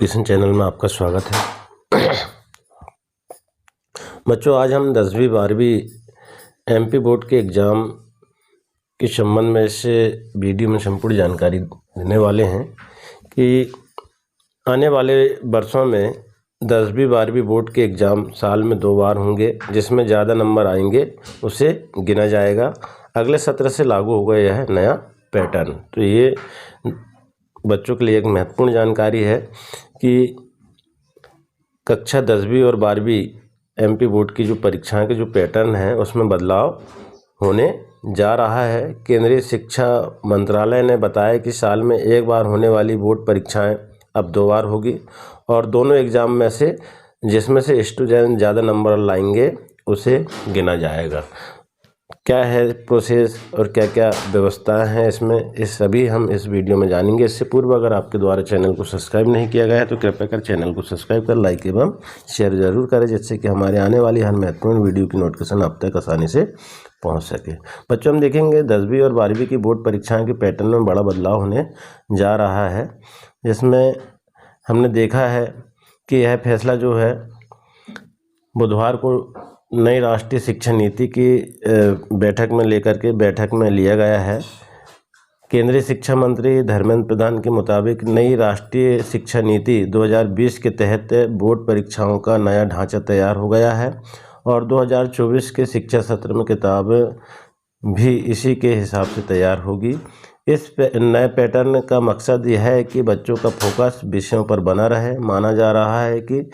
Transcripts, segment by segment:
Education channel में आपका स्वागत है। बच्चों, आज हम 10वीं 12वीं एमपी बोर्ड के एग्ज़ाम के संबंध में से वीडियो में संपूर्ण जानकारी देने वाले हैं कि आने वाले वर्षों में 10वीं 12वीं बोर्ड के एग्ज़ाम साल में 2 बार होंगे। जिसमें ज़्यादा नंबर आएंगे उसे गिना जाएगा। अगले सत्र से लागू होगा यह नया पैटर्न। तो ये बच्चों के लिए एक महत्वपूर्ण जानकारी है कि कक्षा 10वीं और 12वीं एमपी बोर्ड की जो परीक्षाएं के जो पैटर्न है उसमें बदलाव होने जा रहा है। केंद्रीय शिक्षा मंत्रालय ने बताया कि साल में एक बार होने वाली बोर्ड परीक्षाएं अब 2 बार होगी और दोनों एग्ज़ाम में से जिसमें से स्टूडेंट ज़्यादा नंबर लाएंगे उसे गिना जाएगा। क्या है प्रोसेस और क्या क्या व्यवस्थाएं हैं इसमें, इस सभी हम इस वीडियो में जानेंगे। इससे पूर्व अगर आपके द्वारा चैनल को सब्सक्राइब नहीं किया गया है तो कृपया कर चैनल को सब्सक्राइब कर लाइक एवं शेयर जरूर करें, जिससे कि हमारे आने वाली हर महत्वपूर्ण वीडियो की नोटिफिकेशन आप तक आसानी से पहुँच सके। बच्चों, हम देखेंगे 10वीं और 12वीं की बोर्ड परीक्षाएँ के पैटर्न में बड़ा बदलाव होने जा रहा है। जिसमें हमने देखा है कि यह फैसला जो है बुधवार को नई राष्ट्रीय शिक्षा नीति की बैठक में लिया गया है। केंद्रीय शिक्षा मंत्री धर्मेंद्र प्रधान के मुताबिक नई राष्ट्रीय शिक्षा नीति 2020 के तहत बोर्ड परीक्षाओं का नया ढांचा तैयार हो गया है और 2024 के शिक्षा सत्र में किताबें भी इसी के हिसाब से तैयार होगी। इस नए पैटर्न का मकसद यह है कि बच्चों का फोकस विषयों पर बना रहे। माना जा रहा है कि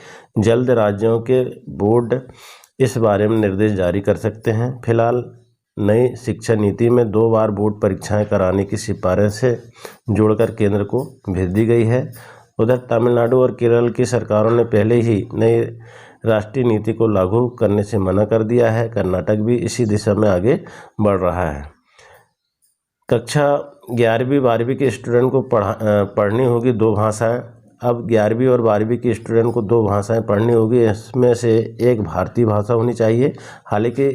जल्द राज्यों के बोर्ड इस बारे में निर्देश जारी कर सकते हैं। फिलहाल नई शिक्षा नीति में 2 बार बोर्ड परीक्षाएं कराने की सिफारिश से जोड़कर केंद्र को भेज दी गई है। उधर तमिलनाडु और केरल की सरकारों ने पहले ही नई राष्ट्रीय नीति को लागू करने से मना कर दिया है। कर्नाटक भी इसी दिशा में आगे बढ़ रहा है। कक्षा 11वीं 12वीं के स्टूडेंट को पढ़नी होगी 2 भाषाएं। अब 11वीं और 12वीं के स्टूडेंट को 2 भाषाएं पढ़नी होगी। इसमें से एक भारतीय भाषा होनी चाहिए। हालांकि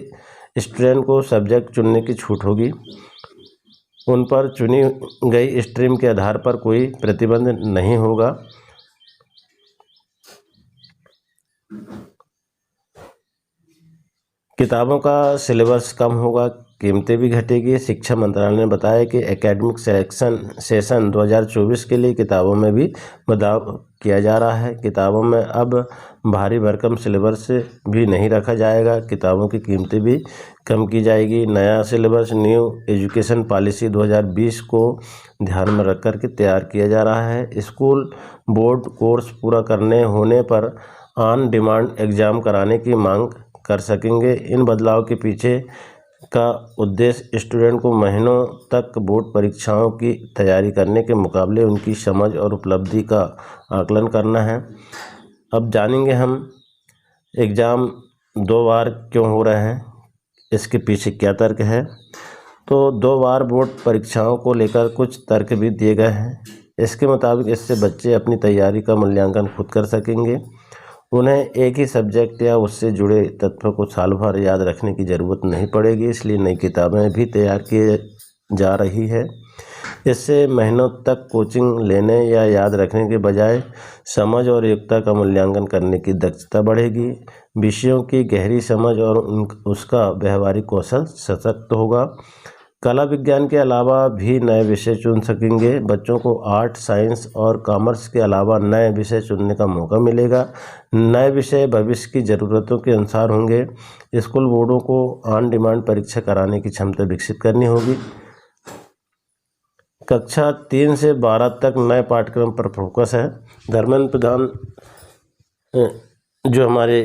स्टूडेंट को सब्जेक्ट चुनने की छूट होगी। उन पर चुनी गई स्ट्रीम के आधार पर कोई प्रतिबंध नहीं होगा। किताबों का सिलेबस कम होगा, कीमतें भी घटेगी। शिक्षा मंत्रालय ने बताया कि एकेडमिक सेशन 2024 के लिए किताबों में भी बदलाव किया जा रहा है। किताबों में अब भारी भरकम सिलेबस भी नहीं रखा जाएगा। किताबों की कीमतें भी कम की जाएगी। नया सिलेबस न्यू एजुकेशन पॉलिसी 2020 को ध्यान में रख कर के तैयार किया जा रहा है। स्कूल बोर्ड कोर्स पूरा करने होने पर ऑन डिमांड एग्ज़ाम कराने की मांग कर सकेंगे। इन बदलाव के पीछे का उद्देश्य स्टूडेंट को महीनों तक बोर्ड परीक्षाओं की तैयारी करने के मुकाबले उनकी समझ और उपलब्धि का आकलन करना है। अब जानेंगे हम एग्ज़ाम 2 बार क्यों हो रहे हैं, इसके पीछे क्या तर्क है। तो 2 बार बोर्ड परीक्षाओं को लेकर कुछ तर्क भी दिए गए हैं। इसके मुताबिक इससे बच्चे अपनी तैयारी का मूल्यांकन खुद कर सकेंगे। उन्हें एक ही सब्जेक्ट या उससे जुड़े तत्वों को साल भर याद रखने की ज़रूरत नहीं पड़ेगी। इसलिए नई किताबें भी तैयार की जा रही है। इससे महीनों तक कोचिंग लेने या याद रखने के बजाय समझ और योग्यता का मूल्यांकन करने की दक्षता बढ़ेगी। विषयों की गहरी समझ और उसका व्यवहारिक कौशल सशक्त होगा। कला विज्ञान के अलावा भी नए विषय चुन सकेंगे। बच्चों को आर्ट, साइंस और कॉमर्स के अलावा नए विषय चुनने का मौका मिलेगा। नए विषय भविष्य की ज़रूरतों के अनुसार होंगे। स्कूल बोर्डों को ऑन डिमांड परीक्षा कराने की क्षमता विकसित करनी होगी। कक्षा 3 से 12 तक नए पाठ्यक्रम पर फोकस है। धर्मेंद्र प्रधान जो हमारे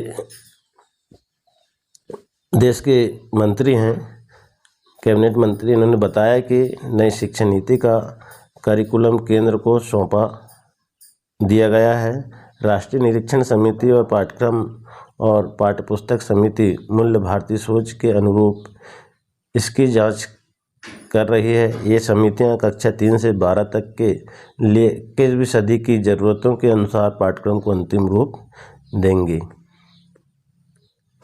देश के मंत्री हैं, कैबिनेट मंत्री, इन्होंने बताया कि नई शिक्षा नीति का करिकुलम केंद्र को सौंपा दिया गया है। राष्ट्रीय निरीक्षण समिति और पाठ्यक्रम और पाठ्यपुस्तक समिति मूल्य भारतीय सोच के अनुरूप इसकी जांच कर रही है। ये समितियां कक्षा 3 से 12 तक के लिए 21वीं सदी की ज़रूरतों के अनुसार पाठ्यक्रम को अंतिम रूप देंगी।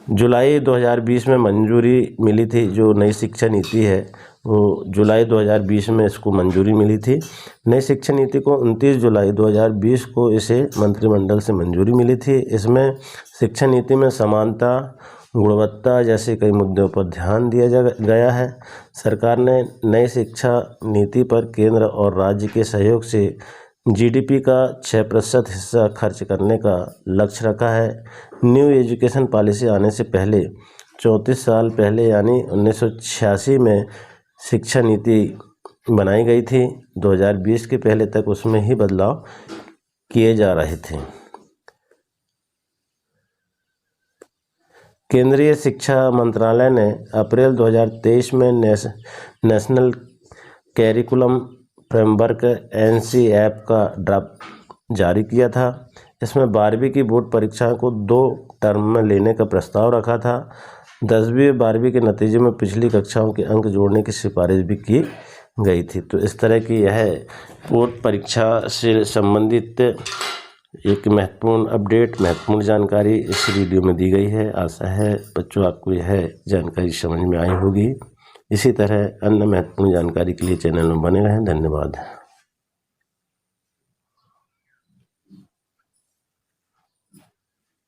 जुलाई 2020 में मंजूरी मिली थी जो नई शिक्षा नीति है वो जुलाई 2020 में इसको मंजूरी मिली थी। नई शिक्षा नीति को 29 जुलाई 2020 को इसे मंत्रिमंडल से मंजूरी मिली थी। इसमें शिक्षा नीति में समानता, गुणवत्ता जैसे कई मुद्दों पर ध्यान दिया गया है। सरकार ने नई शिक्षा नीति पर केंद्र और राज्य के सहयोग से जीडीपी का 6% हिस्सा खर्च करने का लक्ष्य रखा है। न्यू एजुकेशन पॉलिसी आने से पहले 34 साल पहले यानी 1986 में शिक्षा नीति बनाई गई थी। 2020 के पहले तक उसमें ही बदलाव किए जा रहे थे। केंद्रीय शिक्षा मंत्रालय ने अप्रैल 2023 में नेशनल कैरिकुलम फ्रेमवर्क NCEP का ड्राफ्ट जारी किया था। इसमें 12वीं की बोर्ड परीक्षा को 2 टर्म में लेने का प्रस्ताव रखा था। 10वीं और 12वीं के नतीजे में पिछली कक्षाओं के अंक जोड़ने की सिफारिश भी की गई थी। तो इस तरह की यह बोर्ड परीक्षा से संबंधित एक महत्वपूर्ण अपडेट, महत्वपूर्ण जानकारी इस वीडियो में दी गई है। आशा है बच्चों आपको यह जानकारी समझ में आई होगी। इसी तरह अन्य महत्वपूर्ण जानकारी के लिए चैनल में बने रहें। धन्यवाद।